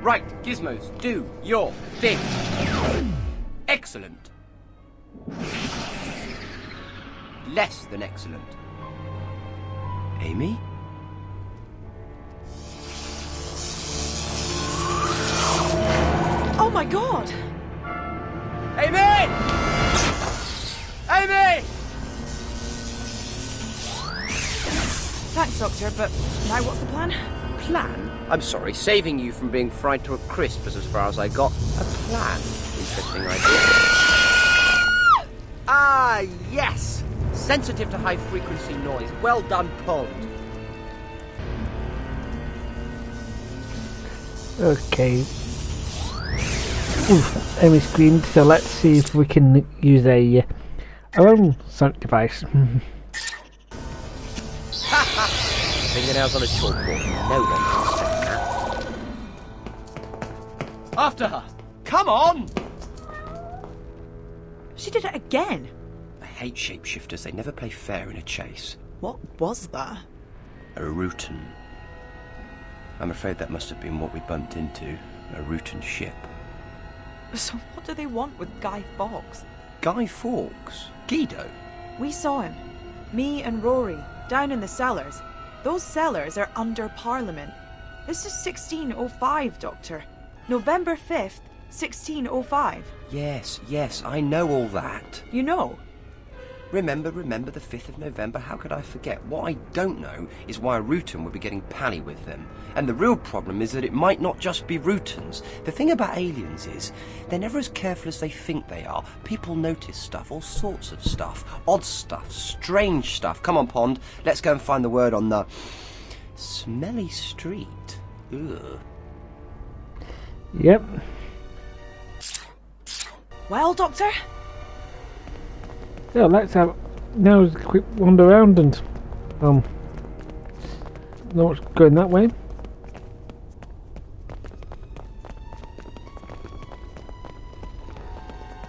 Right, Gizmos, do your thing. Excellent. Less than excellent. Amy? Oh my god! Amy! Amy! Thanks, Doctor, but now what's the plan? Plan? I'm sorry, saving you from being fried to a crisp is as far as I got. A plan. Interesting idea. Ah, yes! Sensitive to high-frequency noise. Well done, Pond. Okay. Oof, Amy screamed, so let's see if we can use our own sonic device. Fingernails on a chalkboard. No one can stand that. After her! Come on! She did it again. I hate shapeshifters. They never play fair in a chase. What was that? A Rutan. I'm afraid that must have been what we bumped into. A Rutan ship. So what do they want with Guy Fawkes? Guy Fawkes? Guido? We saw him. Me and Rory, down in the cellars. Those cellars are under Parliament. This is 1605, Doctor. November 5th, 1605. Yes, I know all that. You know? Remember the 5th of November? How could I forget? What I don't know is why a Rutan would be getting pally with them. And the real problem is that it might not just be Rutans. The thing about aliens is, they're never as careful as they think they are. People notice stuff, all sorts of stuff. Odd stuff, strange stuff. Come on, Pond, let's go and find the word on the smelly street. Ugh. Yep. Well, Doctor? So let's have now a quick wander around and know what's going that way.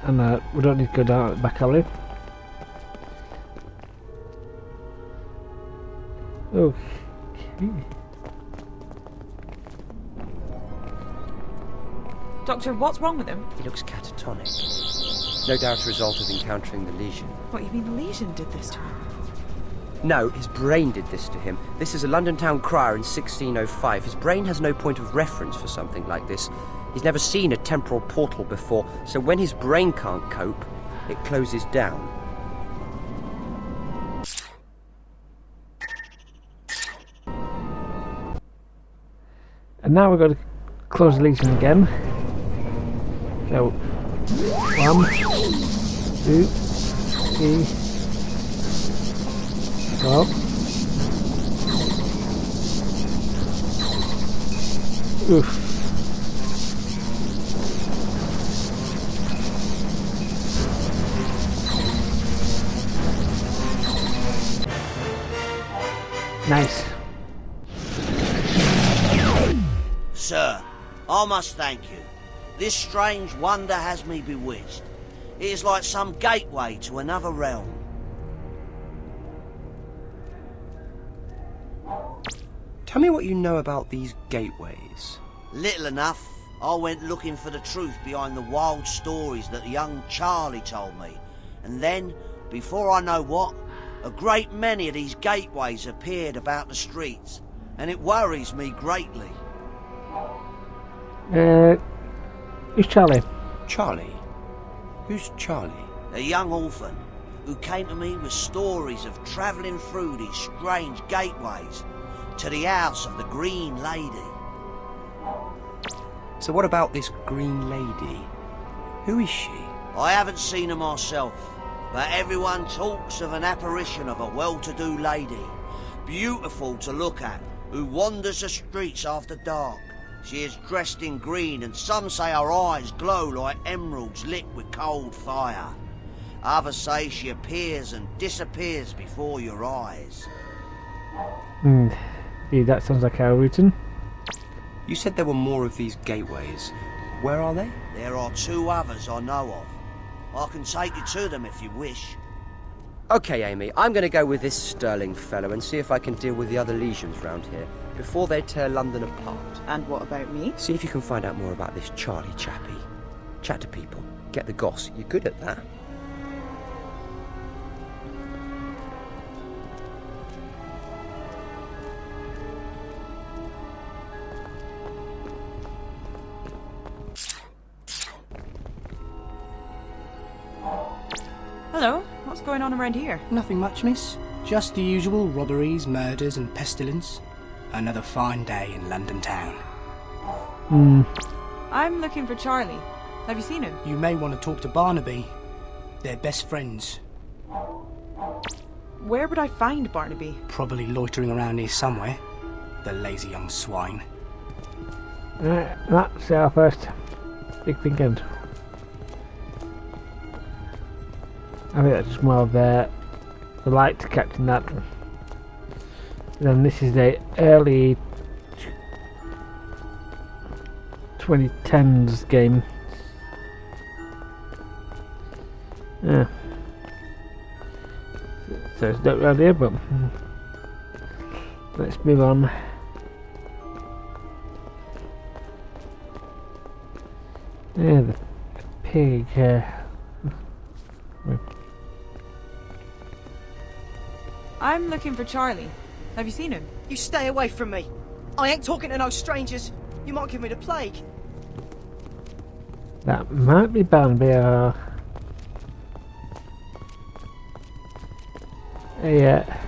And we don't need to go down at the back alley. Okay. Doctor, what's wrong with him? He looks catatonic. No doubt a result of encountering the lesion. What, you mean the lesion did this to him? No, his brain did this to him. This is a London town crier in 1605. His brain has no point of reference for something like this. He's never seen a temporal portal before, so when his brain can't cope, it closes down. And now we've got to close the lesion again. So, 1, 2, 3, 4. Oof. Nice. Sir, I must thank you. This strange wonder has me bewitched. It is like some gateway to another realm. Tell me what you know about these gateways. Little enough. I went looking for the truth behind the wild stories that young Charlie told me. And then, before I know what, a great many of these gateways appeared about the streets. And it worries me greatly. Who's Charlie? Charlie? Who's Charlie? A young orphan who came to me with stories of travelling through these strange gateways to the house of the Green Lady. So what about this Green Lady? Who is she? I haven't seen her myself, but everyone talks of an apparition of a well-to-do lady, beautiful to look at, who wanders the streets after dark. She is dressed in green, and some say her eyes glow like emeralds lit with cold fire. Others say she appears and disappears before your eyes. Yeah, that sounds like our routine. You said there were more of these gateways. Where are they? There are 2 others I know of. I can take you to them if you wish. Okay, Amy, I'm going to go with this Sterling fellow and see if I can deal with the other lesions round here. before they tear London apart. And what about me? See if you can find out more about this Charlie chappie. Chat to people. Get the goss. You're good at that. Hello, what's going on around here? Nothing much, miss. Just the usual robberies, murders and pestilence. Another fine day in London town. I'm looking for Charlie. Have you seen him? You may want to talk to Barnaby. They're best friends. Where would I find Barnaby? Probably loitering around here somewhere. The lazy young swine. Right, that's our first big weekend. I think that's just more of the light captain that. Then this is the early 2010s game. Yeah. So it's not around here, but let's move on. Yeah, the pig. I'm looking for Charlie. Have you seen him? You stay away from me. I ain't talking to no strangers. You might give me the plague. That might be Barnaby. Yeah.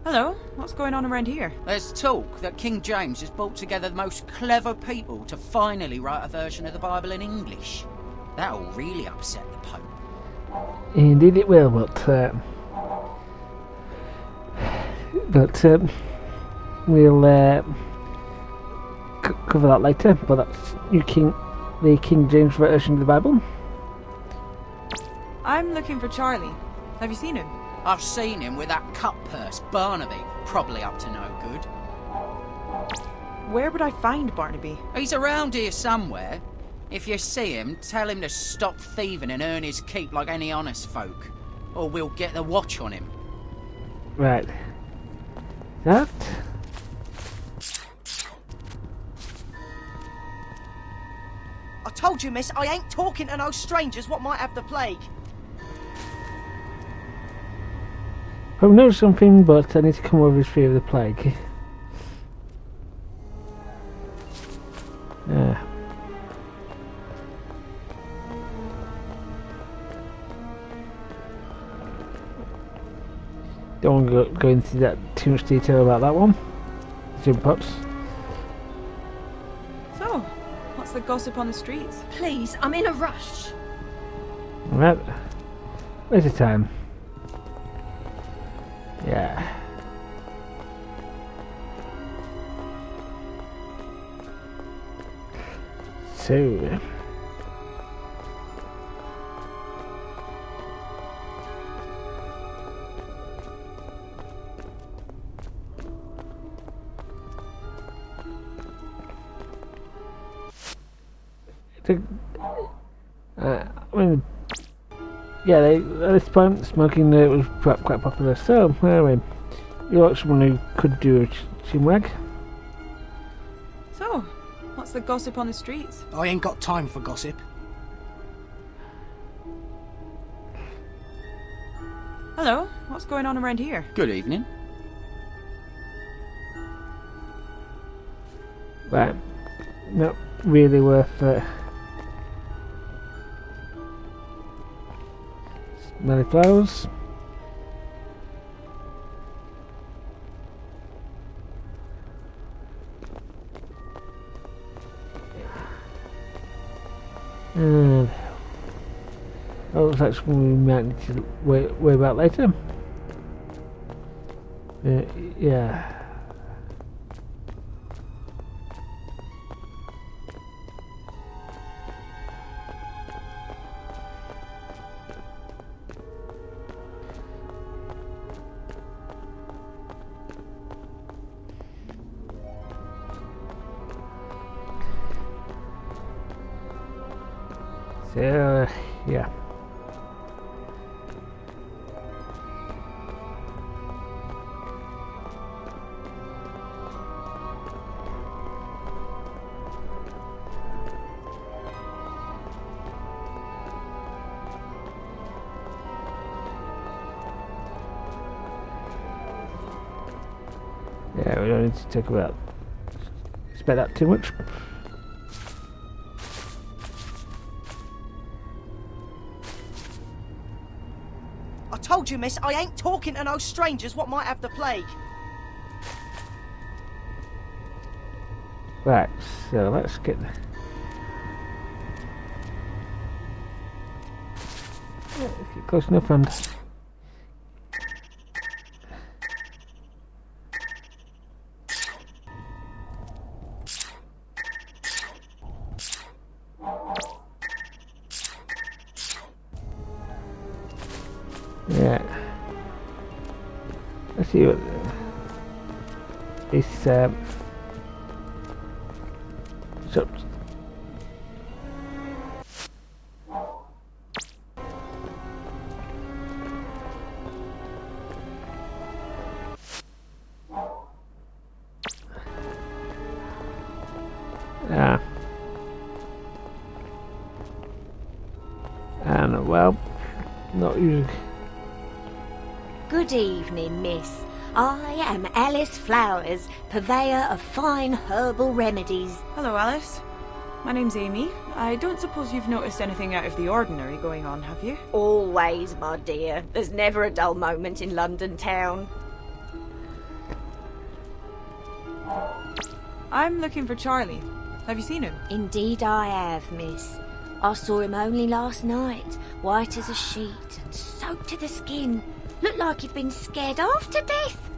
Hello, what's going on around here? There's talk that King James has brought together the most clever people to finally write a version of the Bible in English. That'll really upset the Pope. Indeed it will, but we'll cover that later. But that's the King James version of the Bible. I'm looking for Charlie. Have you seen him? I've seen him with that cut purse, Barnaby, probably up to no good. Where would I find Barnaby? He's around here somewhere. If you see him, tell him to stop thieving and earn his keep like any honest folk, or we'll get the watch on him. Right. That. I told you, miss, I ain't talking to no strangers what might have the plague. I know something, but I need to come over his fear of the plague. Yeah. Don't want to go into that too much detail about that one. Zoom pops. So, what's the gossip on the streets? Please, I'm in a rush. Right. Later time. Yeah. So. I mean, yeah, at this point, smoking was quite popular. So, anyway, you're like someone who could do a chinwag. So, what's the gossip on the streets? I ain't got time for gossip. Hello, what's going on around here? Good evening. Right, not really worth it. Smelly flowers. And oh, that's something we might need to worry about later. Yeah. So, yeah. Yeah, we don't need to talk about expect that too much. I told you, miss, I ain't talking to no strangers what might have the plague. Right, so let's get close enough and yeah. Let's see what this so yeah. And well, not using. Good evening, miss. I am Alice Flowers, purveyor of fine herbal remedies. Hello, Alice. My name's Amy. I don't suppose you've noticed anything out of the ordinary going on, have you? Always, my dear. There's never a dull moment in London town. I'm looking for Charlie. Have you seen him? Indeed I have, miss. I saw him only last night, white as a sheet and soaked to the skin. Looked like he'd been scared half to death.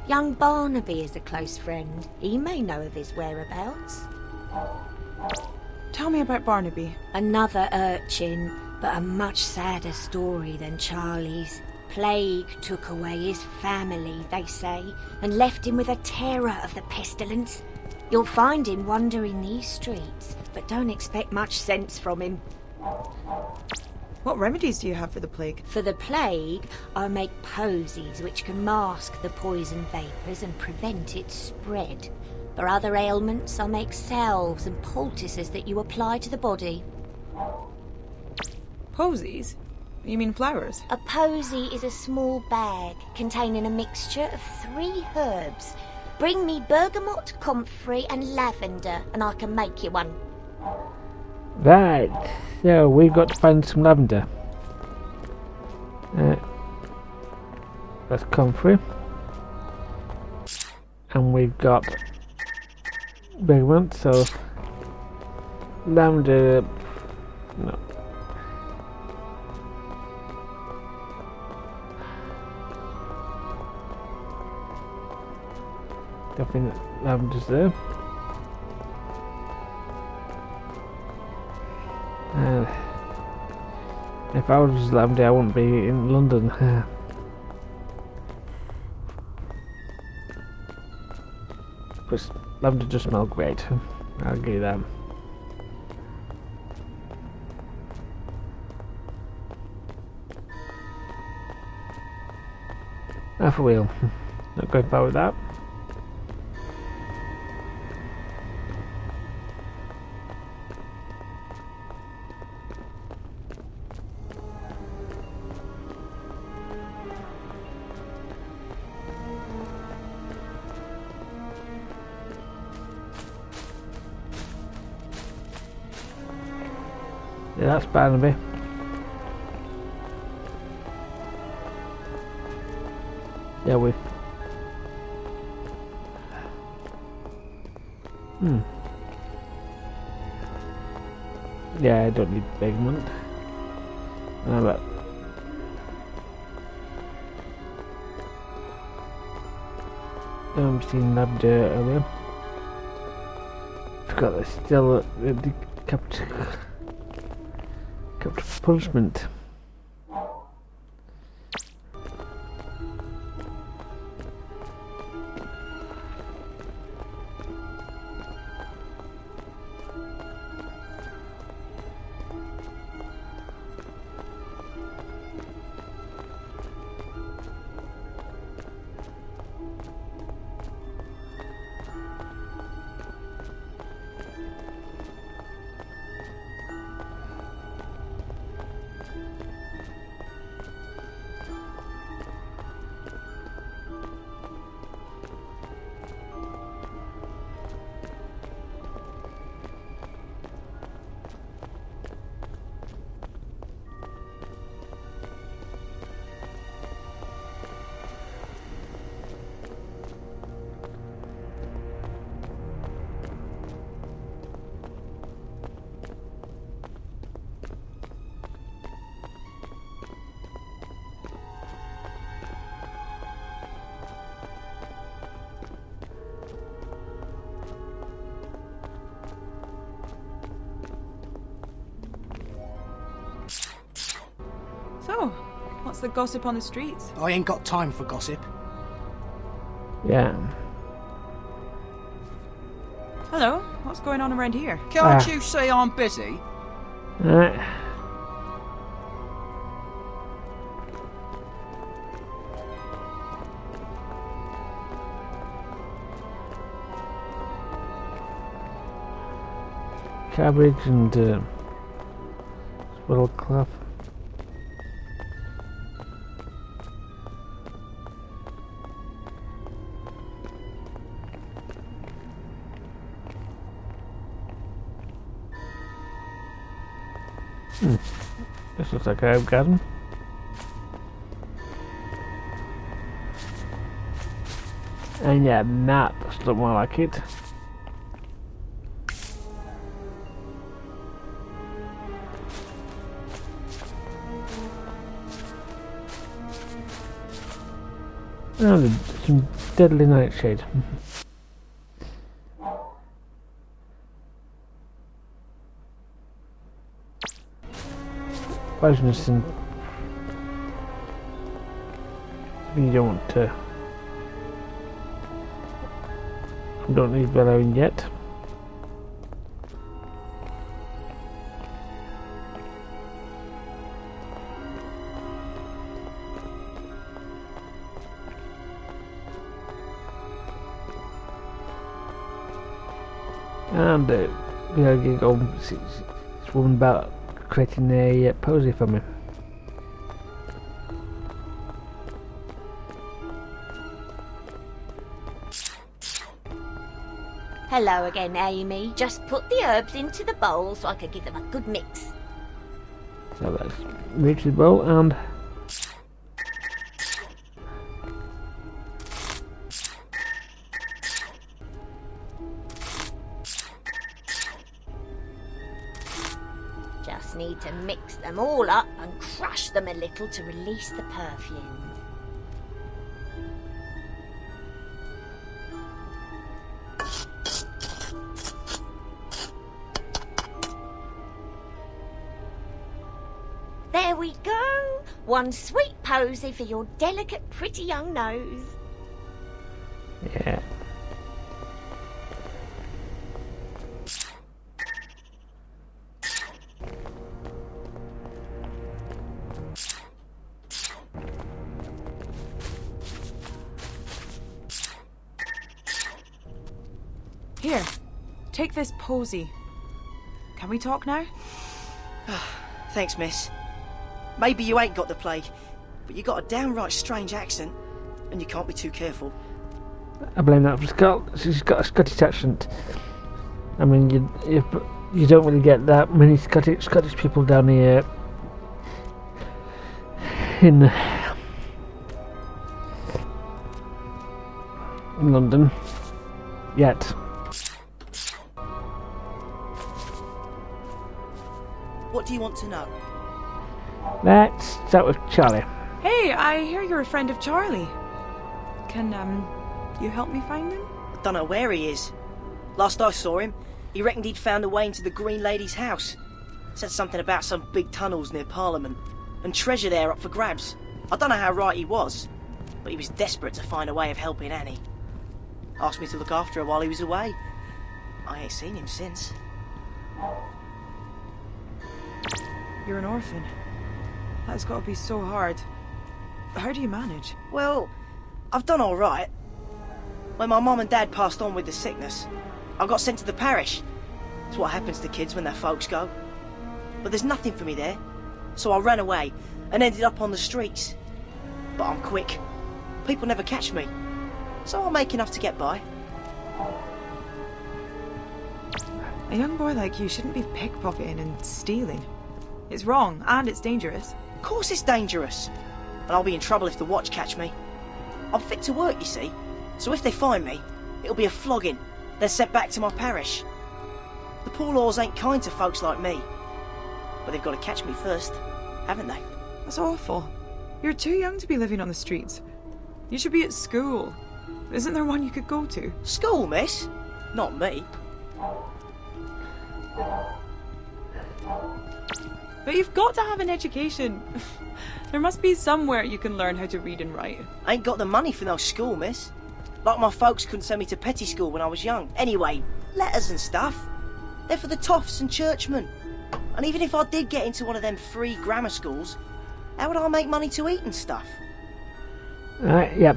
Young Barnaby is a close friend. He may know of his whereabouts. Tell me about Barnaby. Another urchin, but a much sadder story than Charlie's. Plague took away his family, they say, and left him with a terror of the pestilence. You'll find him wandering these streets, but don't expect much sense from him. What remedies do you have for the plague? For the plague, I make posies which can mask the poison vapours and prevent its spread. For other ailments, I make salves and poultices that you apply to the body. Posies? You mean flowers? A posy is a small bag containing a mixture of 3 herbs. Bring me bergamot, comfrey and lavender and I can make you one. Right, so we've got to find some lavender. That's comfrey. And we've got bergamot, so lavender. No. Definitely lavender's there. And if I was lavender, I wouldn't be in London. But lavender does smell great. I'll give you that. Half a wheel. Not going far with that. Yeah, that's Barnaby. Yeah, we've... Yeah, I don't need pigment. But... I'm seeing lavender earlier. Forgot there's still the capital punishment. So, what's the gossip on the streets? I ain't got time for gossip. Yeah. Hello, what's going on around here? Can't you see I'm busy? Alright. Cabbage and swaddle cloth. This looks like a herb garden. And yeah, that does look more like it. Oh, some deadly nightshade. Poisonous and you don't want to. Don't need bellowing yet. And we gotta get going. This woman about creating a posy for me. Hello again, Amy. Just put the herbs into the bowl so I can give them a good mix. So that's reach the bowl and Just need to mix them all up and crush them a little to release the perfume. There we go! One sweet posy for your delicate, pretty young nose. yeah. Here, take this posy. Can we talk now? Thanks, miss. Maybe you ain't got the plague, but you got a downright strange accent, and you can't be too careful. I blame that for Scott. She's got a Scottish accent. I mean, you don't really get that many Scottish people down here in London yet. What do you want to know? Let's start with Charlie. Hey, I hear you're a friend of Charlie. Can, you help me find him? I don't know where he is. Last I saw him, he reckoned he'd found a way into the Green Lady's house. Said something about some big tunnels near Parliament, and treasure there up for grabs. I don't know how right he was, but he was desperate to find a way of helping Annie. Asked me to look after her while he was away. I ain't seen him since. You're an orphan. That's got to be so hard. How do you manage? Well, I've done all right. When my mum and dad passed on with the sickness, I got sent to the parish. It's what happens to kids when their folks go. But there's nothing for me there, so I ran away and ended up on the streets. But I'm quick. People never catch me, so I'll make enough to get by. A young boy like you shouldn't be pickpocketing and stealing. It's wrong, and it's dangerous. Of course it's dangerous, and I'll be in trouble if the watch catch me. I'm fit to work, you see, so if they find me, it'll be a flogging, then sent back to my parish. The poor laws ain't kind to folks like me, but they've got to catch me first, haven't they? That's awful. You're too young to be living on the streets. You should be at school. Isn't there one you could go to? School, miss? Not me. But you've got to have an education. There must be somewhere you can learn how to read and write. I ain't got the money for no school, miss. Like my folks couldn't send me to petty school when I was young. Anyway, letters and stuff, they're for the toffs and churchmen. And even if I did get into one of them free grammar schools, how would I make money to eat and stuff? Yep.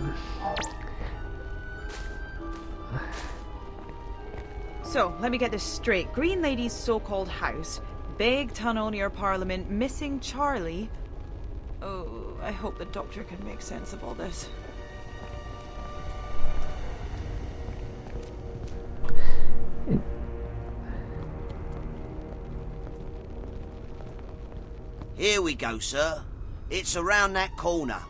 So, let me get this straight. Green Lady's so-called house, big tunnel near Parliament, missing Charlie. Oh, I hope the doctor can make sense of all this. Here we go, sir. It's around that corner.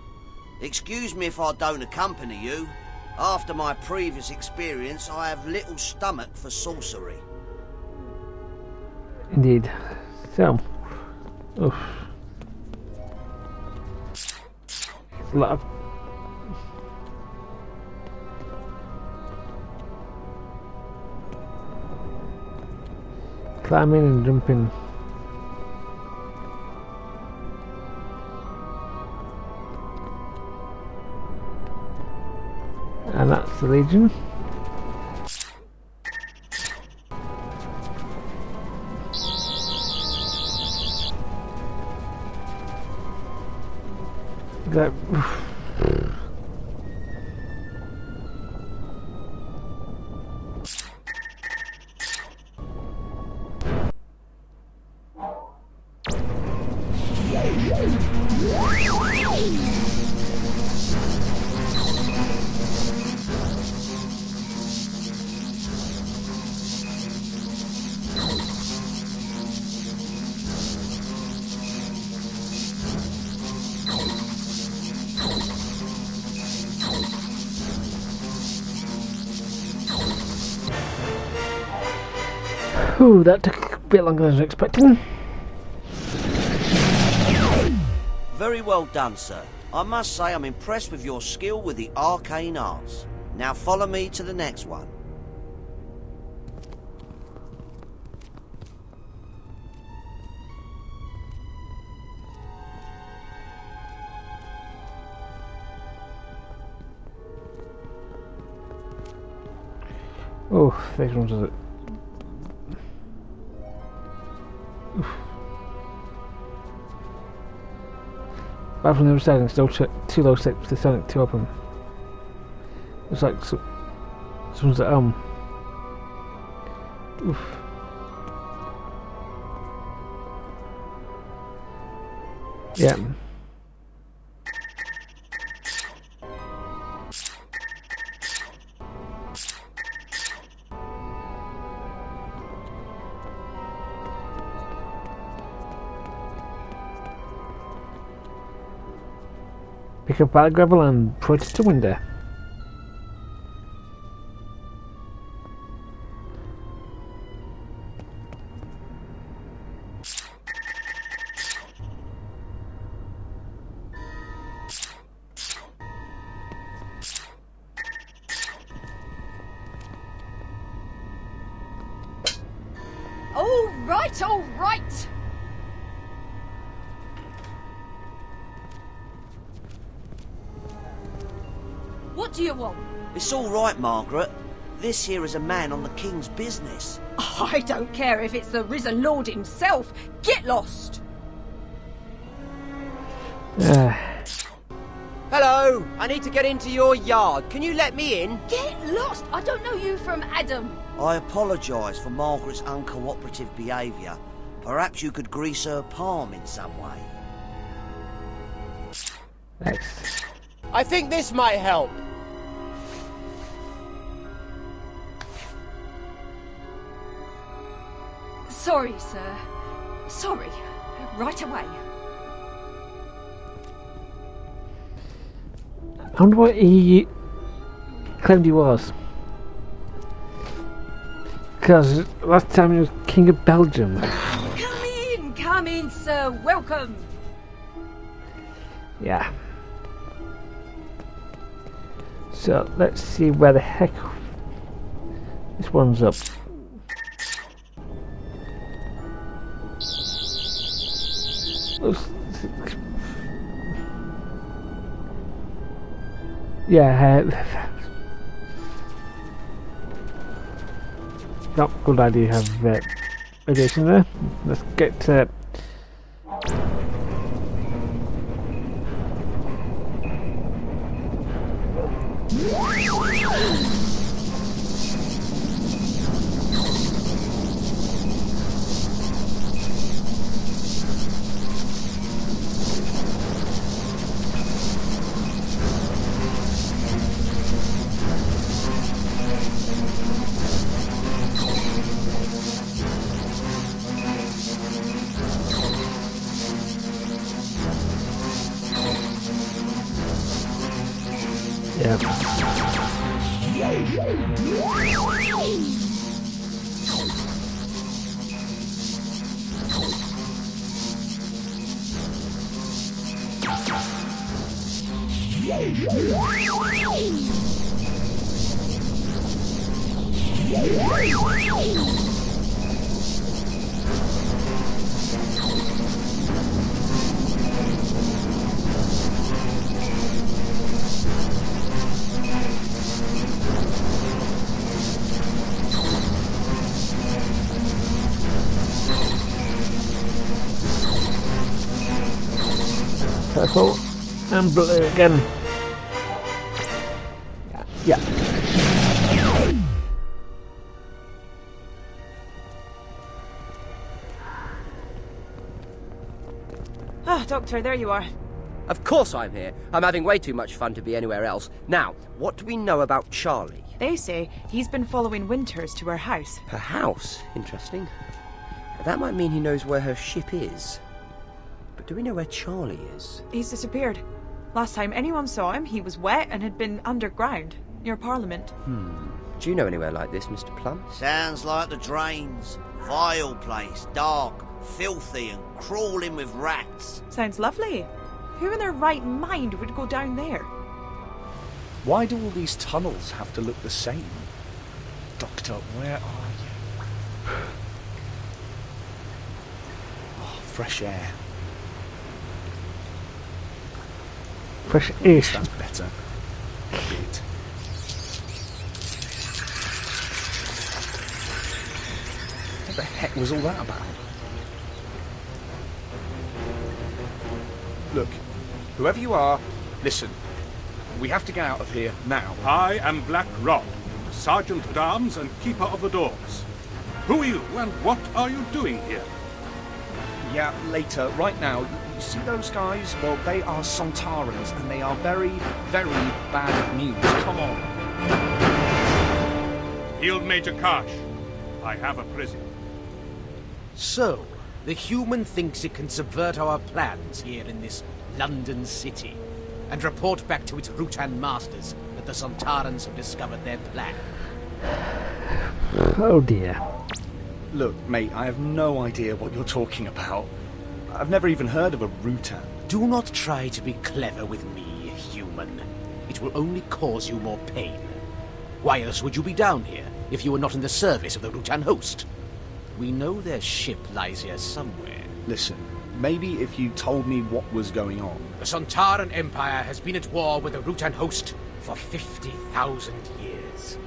Excuse me if I don't accompany you. After my previous experience, I have little stomach for sorcery. Indeed. So, oof. A lot of climbing and jumping. And that's the Legion. That. Ooh, that took a bit longer than I was expecting. Very well done, sir. I must say I'm impressed with your skill with the arcane arts. Now follow me to the next one. Oh, these ones are. Back from the other side and still too low set for the Sonic to open. Looks like someone's at home. Oof. Yeah. Pick up bag gravel and put it to window. All right. What do you want? It's all right, Margaret. This here is a man on the king's business. I don't care if it's the risen lord himself. Get lost. Hello, I need to get into your yard. Can you let me in? Get lost. I don't know you from Adam. I apologise for Margaret's uncooperative behaviour. Perhaps you could grease her palm in some way. Thanks. I think this might help. Sorry, sir. Sorry. Right away. I wonder what he claimed he was. Because last time he was King of Belgium. Come in, sir. Welcome. Yeah. So let's see where the heck this one's up. Yeah, not good idea to have radiation there. Let's get purple and blue again. Yeah. Ah, Doctor, there you are. Of course I'm here. I'm having way too much fun to be anywhere else. Now, what do we know about Charlie? They say he's been following Winters to her house. Her house? Interesting. That might mean he knows where her ship is. But do we know where Charlie is? He's disappeared. Last time anyone saw him, he was wet and had been underground, near Parliament. Do you know anywhere like this, Mr. Plum? Sounds like the drains. Vile place, dark, filthy and crawling with rats. Sounds lovely. Who in their right mind would go down there? Why do all these tunnels have to look the same? Doctor, where are you? Oh, fresh air. Fresh-ish. That's better. A bit. What the heck was all that about? Look, whoever you are, listen. We have to get out of here now. I am Black Rod, Sergeant at Arms and Keeper of the Doors. Who are you and what are you doing here? Yeah, later. Right now, you see those guys? Well, they are Sontarans, and they are very, very bad news. Come on. Field Major Karsh, I have a prisoner. So, the human thinks it can subvert our plans here in this London city, and report back to its Rutan masters that the Sontarans have discovered their plan. Oh dear. Look, mate, I have no idea what you're talking about. I've never even heard of a Rutan. Do not try to be clever with me, human. It will only cause you more pain. Why else would you be down here, if you were not in the service of the Rutan host? We know their ship lies here somewhere. Listen, maybe if you told me what was going on. The Sontaran Empire has been at war with the Rutan host for 50,000 years.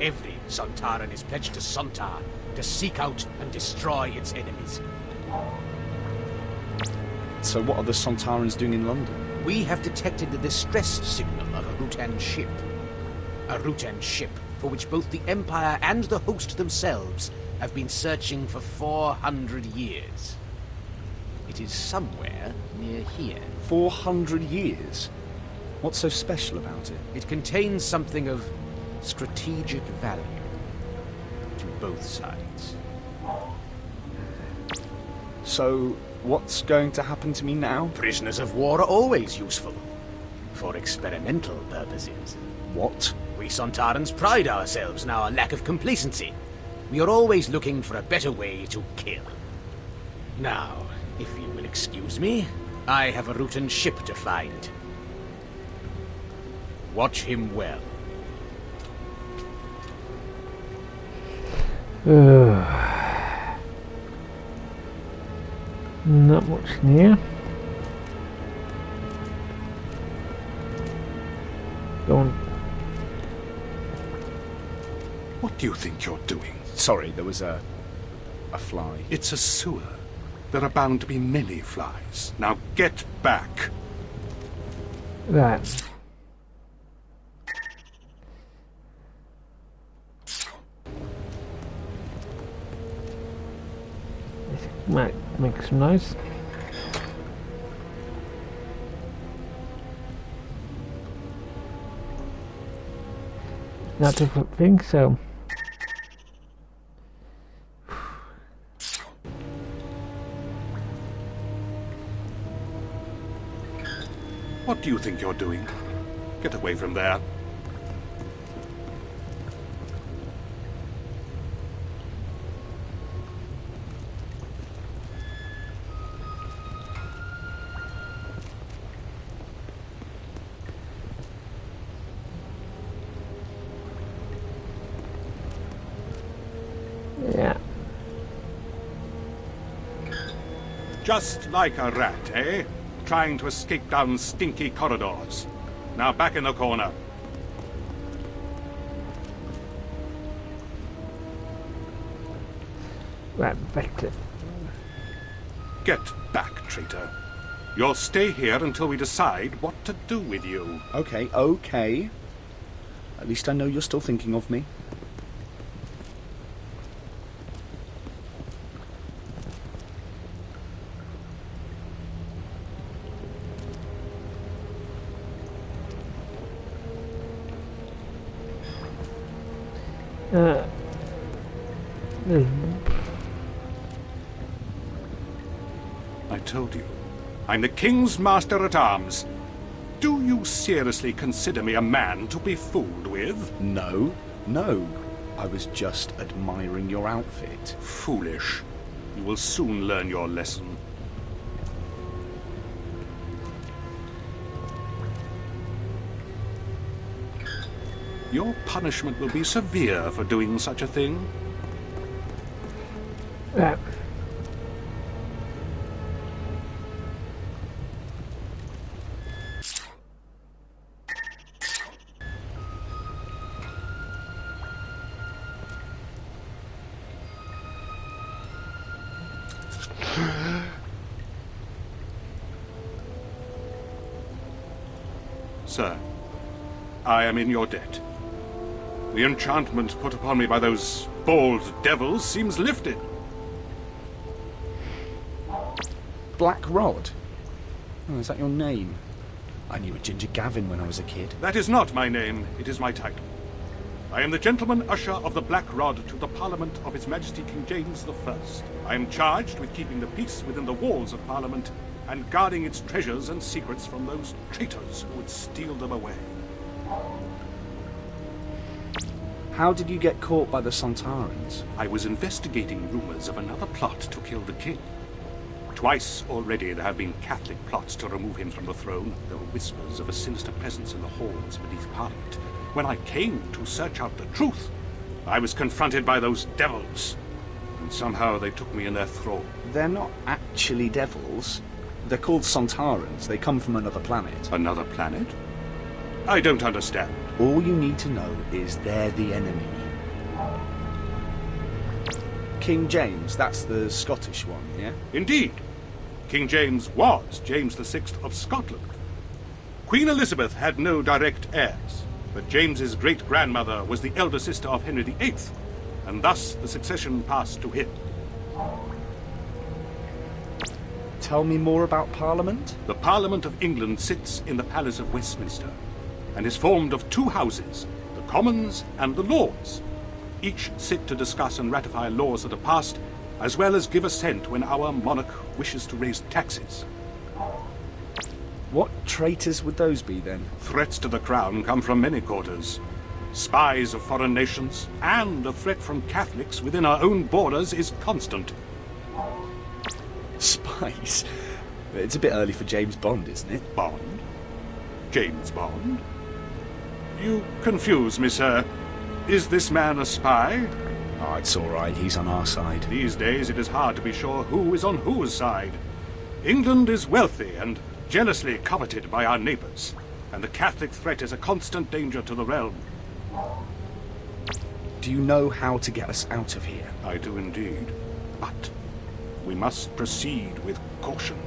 Every Sontaran is pledged to Sontar to seek out and destroy its enemies. So what are the Sontarans doing in London? We have detected the distress signal of a Rutan ship. A Rutan ship for which both the Empire and the host themselves have been searching for 400 years. It is somewhere near here. 400 years? What's so special about it? It contains something of strategic value to both sides. So, what's going to happen to me now? Prisoners of war are always useful. For experimental purposes. What? We Sontarans pride ourselves in our lack of complacency. We are always looking for a better way to kill. Now, if you will excuse me, I have a Rutan ship to find. Watch him well. Not much near. Go on. What do you think you're doing? Sorry, there was a fly. It's a sewer. There are bound to be many flies. Now get back. Right. This might make some noise. Not a difficult thing, so. What do you think you're doing? Get away from there. Yeah. Just like a rat, eh? Trying to escape down stinky corridors. Now back in the corner. Right, back to. Get back, traitor. You'll stay here until we decide what to do with you. Okay, okay. At least I know you're still thinking of me. I told you. I'm the King's Master-at-Arms. Do you seriously consider me a man to be fooled with? No, no. I was just admiring your outfit. Foolish. You will soon learn your lesson. Your punishment will be severe for doing such a thing. Right. Sir, I am in your debt. The enchantment put upon me by those bald devils seems lifted. Black Rod? Oh, is that your name? I knew a Ginger Gavin when I was a kid. That is not my name, it is my title. I am the Gentleman Usher of the Black Rod to the Parliament of His Majesty King James I. I am charged with keeping the peace within the walls of Parliament and guarding its treasures and secrets from those traitors who would steal them away. How did you get caught by the Sontarans? I was investigating rumors of another plot to kill the king. Twice already there have been Catholic plots to remove him from the throne. There were whispers of a sinister presence in the halls beneath Parliament. When I came to search out the truth, I was confronted by those devils. And somehow they took me in their thrall. They're not actually devils. They're called Sontarans. They come from another planet. Another planet? I don't understand. All you need to know is they're the enemy. King James, that's the Scottish one, yeah? Indeed. King James was James VI of Scotland. Queen Elizabeth had no direct heirs, but James's great-grandmother was the elder sister of Henry VIII, and thus the succession passed to him. Tell me more about Parliament? The Parliament of England sits in the Palace of Westminster, and is formed of two houses, the Commons and the Lords. Each sit to discuss and ratify laws that are passed, as well as give assent when our monarch wishes to raise taxes. What traitors would those be, then? Threats to the crown come from many quarters. Spies of foreign nations, and a threat from Catholics within our own borders is constant. Spies? It's a bit early for James Bond, isn't it? Bond? James Bond? You confuse me, sir. Is this man a spy? Oh, it's all right. He's on our side. These days it is hard to be sure who is on whose side. England is wealthy and jealously coveted by our neighbours, and the Catholic threat is a constant danger to the realm. Do you know how to get us out of here? I do indeed, but we must proceed with caution.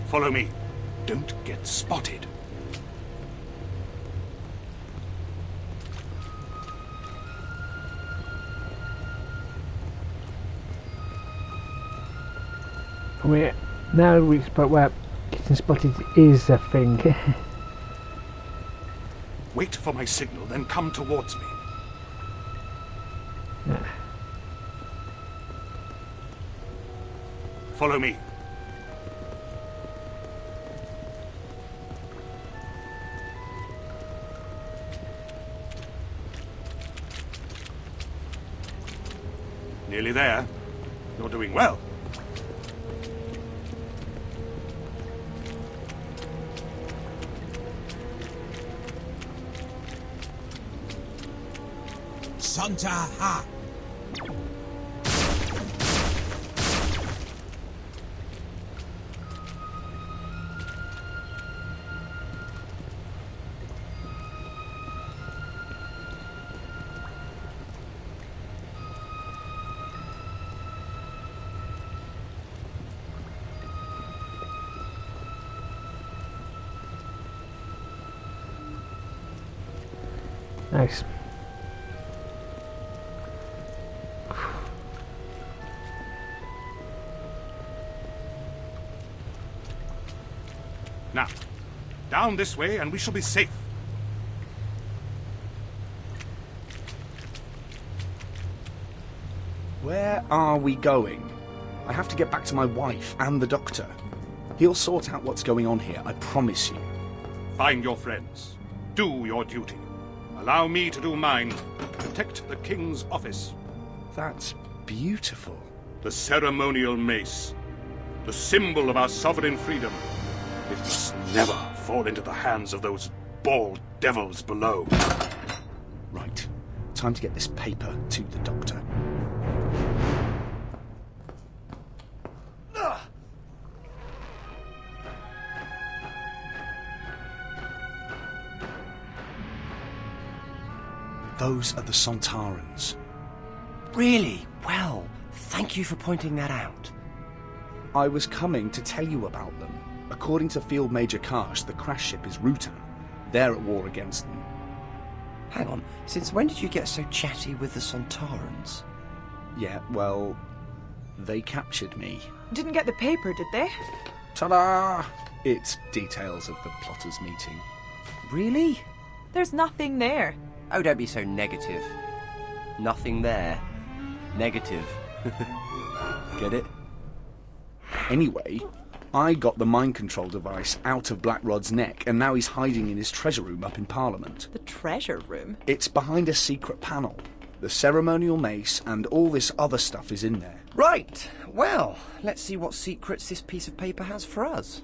Follow me. Don't get spotted. Now we spot where getting spotted is a thing. Wait for my signal, then come towards me. Yeah. Follow me. Nearly there. You're doing well. Santa Ha! Nice. Now, down this way and we shall be safe. Where are we going? I have to get back to my wife and the doctor. He'll sort out what's going on here, I promise you. Find your friends. Do your duty. Allow me to do mine. Protect the King's office. That's beautiful. The ceremonial mace. The symbol of our sovereign freedom. It must never fall into the hands of those bald devils below. Right. Time to get this paper to the doctor. Those are the Sontarans. Really? Well, thank you for pointing that out. I was coming to tell you about them. According to Field Major Karsh, the crash ship is Rutan. They're at war against them. Hang on, since when did you get so chatty with the Sontarans? Yeah, well, they captured me. Didn't get the paper, did they? Ta-da! It's details of the plotters' meeting. Really? There's nothing there. Oh, don't be so negative. Nothing there. Negative. Get it? Anyway, I got the mind control device out of Blackrod's neck, and now he's hiding in his treasure room up in Parliament. The treasure room? It's behind a secret panel. The ceremonial mace and all this other stuff is in there. Right. Well, let's see what secrets this piece of paper has for us.